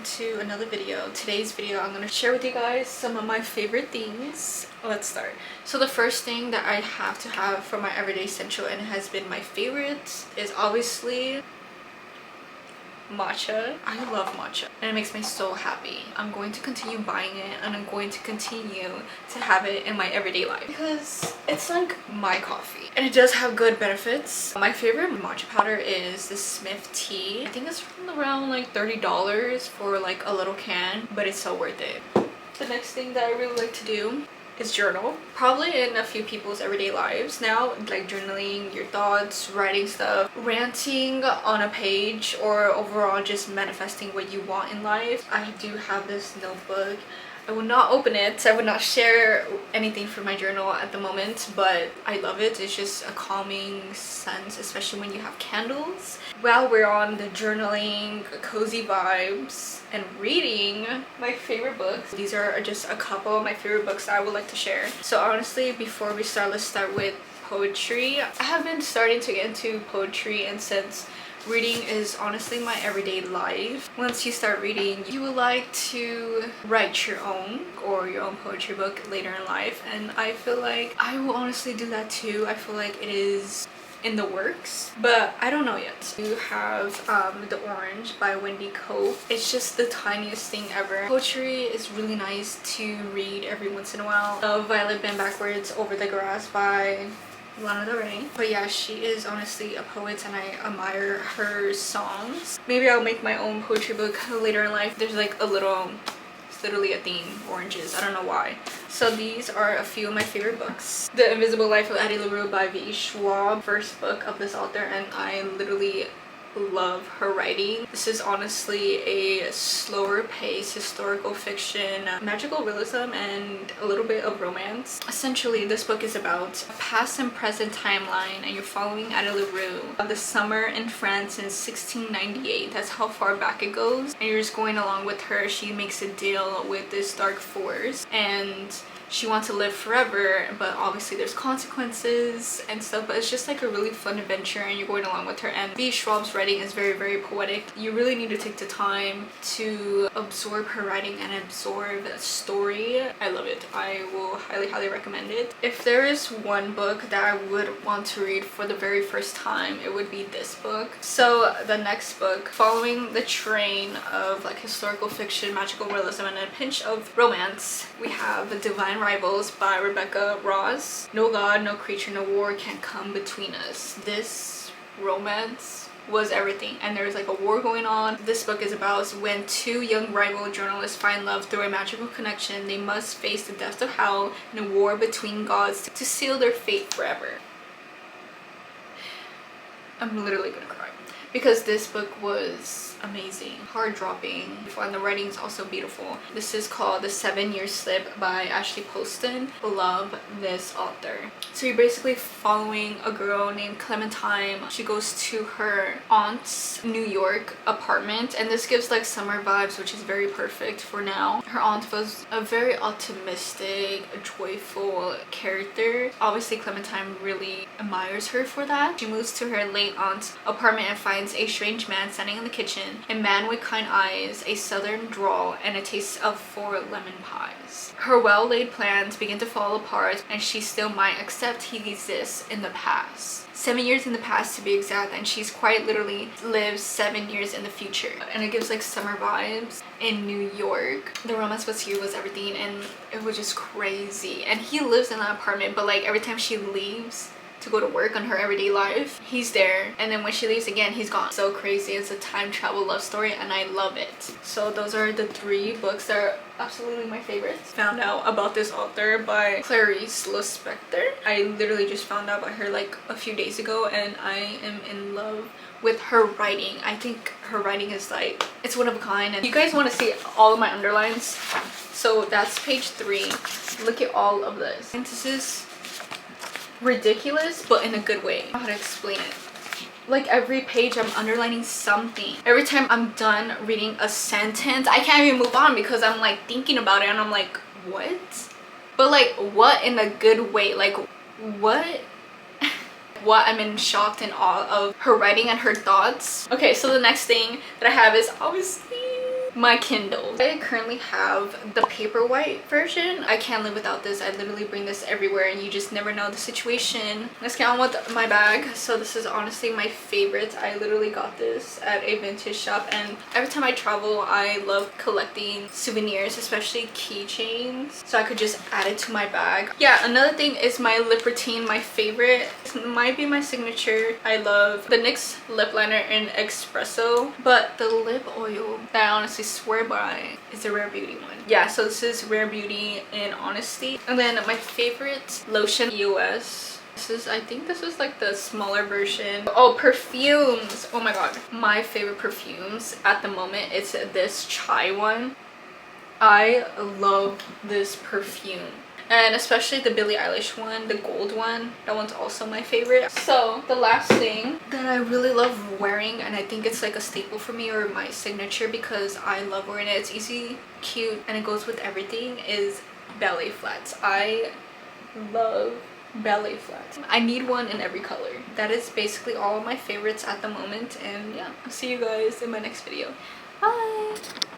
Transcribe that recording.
to another video. Today's video I'm going to share with you guys some of my favorite things. Let's start. So the first thing that I have to have for my everyday essential, and it has been my favorite, is obviously matcha. I love matcha and it makes me so happy. I'm going to continue buying it and I'm going to continue to have it in my everyday life because it's like my coffee and it does have good benefits. My favorite matcha powder is the Smith tea. I think it's around like $30 for like a little can, but it's so worth it. The next thing that I really like to do is journal. Probably in a few people's everyday lives now, like journaling your thoughts, writing stuff, ranting on a page, or overall just manifesting what you want in life. I do have this notebook. I will not open it. I would not share anything from my journal at the moment, but I love it. It's just a calming sense, especially when you have candles. While we're on the journaling, cozy vibes, and reading my favorite books, these are just a couple of my favorite books that I would like to share. So honestly, before we start, let's start with poetry. I have been starting to get into poetry, and since reading is honestly my everyday life, once you start reading, you would like to write your own poetry book later in life, and I feel like I will honestly do that too. I feel like it is in the works, but I don't know yet. You have The Orange by Wendy Cope. It's just the tiniest thing ever. Poetry is really nice to read every once in a while. Violet Bend Backwards Over the Grass by Lana Del Rey. But yeah, she is honestly a poet and I admire her songs. Maybe I'll make my own poetry book later in life. There's like a little, it's literally a theme, oranges. I don't know why. So these are a few of my favorite books. The Invisible Life of Addie LaRue by V.E. Schwab, first book of this author, and I literally love her writing. This is honestly a slower pace historical fiction, magical realism, and a little bit of romance. Essentially, this book is about a past and present timeline, and you're following Addie LaRue. The summer in France in 1698, that's how far back it goes, and you're just going along with her. She makes a deal with this dark force and she wants to live forever, but obviously there's consequences and stuff, but it's just like a really fun adventure and you're going along with her. And V. Schwab's writing is very, very poetic. You really need to take the time to absorb her writing and absorb the story. I love it. I will highly, highly recommend it. If there is one book that I would want to read for the very first time, it would be this book. So the next book, following the train of like historical fiction, magical realism, and a pinch of romance, we have The Divine Rivals by Rebecca Ross. No God, no creature, no war can come between us. This romance was everything, and there's like a war going on. This book is about when two young rival journalists find love through a magical connection. They must face the depths of hell in a war between gods to seal their fate forever. I'm literally gonna cry because this book was amazing, heart-dropping, and the writing is also beautiful. This is called The 7-Year Slip by Ashley Poston. Love this author. So you're basically following a girl named Clementine. She goes to her aunt's New York apartment, and this gives like summer vibes, which is very perfect for now. Her aunt was a very optimistic, joyful character. Obviously Clementine really admires her for that. She moves to her late aunt's apartment and finds a strange man standing in the kitchen, a man with kind eyes, a southern drawl, and a taste of 4 lemon pies. Her well-laid plans begin to fall apart, and she still might accept he exists in the past. 7 years in the past to be exact, and she's quite literally lives 7 years in the future. And it gives like summer vibes in New York. The romance was here, was everything, and it was just crazy. And he lives in that apartment, but like every time she leaves to go to work on her everyday life, he's there, and then when she leaves again, he's gone. So crazy. It's a time travel love story and I love it. So those are the 3 books that are absolutely my favorites. Found out about this author by Clarice Lispector. I literally just found out about her like a few days ago, and I am in love with her writing. I think her writing is like, it's one of a kind. And you guys want to see all of my underlines, so that's page 3. Look at all of this, and this is ridiculous, but in a good way. I don't know how to explain it. Like every page I'm underlining something. Every time I'm done reading a sentence, I can't even move on because I'm like thinking about it and I'm like, what? But like, what in a good way? Like, what? I'm in shock and awe of her writing and her thoughts. Okay, so the next thing that I have is obviously my Kindle. I currently have the Paperwhite version. I can't live without this. I literally bring this everywhere and you just never know the situation. Let's get on with my bag. So this is honestly my favorite. I literally got this at a vintage shop, and every time I travel I love collecting souvenirs, especially keychains, so I could just add it to my bag. Yeah, another thing is my lip routine. My favorite, this might be my signature. I love the NYX lip liner in Espresso, but the lip oil that I honestly swear by is the Rare Beauty one. Yeah, so this is Rare Beauty in Honesty. And then my favorite lotion, EOS. This is, I think this is like the smaller version. Oh, perfumes. Oh my god. My favorite perfumes at the moment, it's this chai one. I love this perfume. And especially the Billie Eilish one, the gold one. That one's also my favorite. So the last thing that I really love wearing, and I think it's like a staple for me or my signature because I love wearing it, it's easy, cute, and it goes with everything, is ballet flats. I love ballet flats. I need one in every color. That is basically all of my favorites at the moment, and yeah, I'll see you guys in my next video. Bye!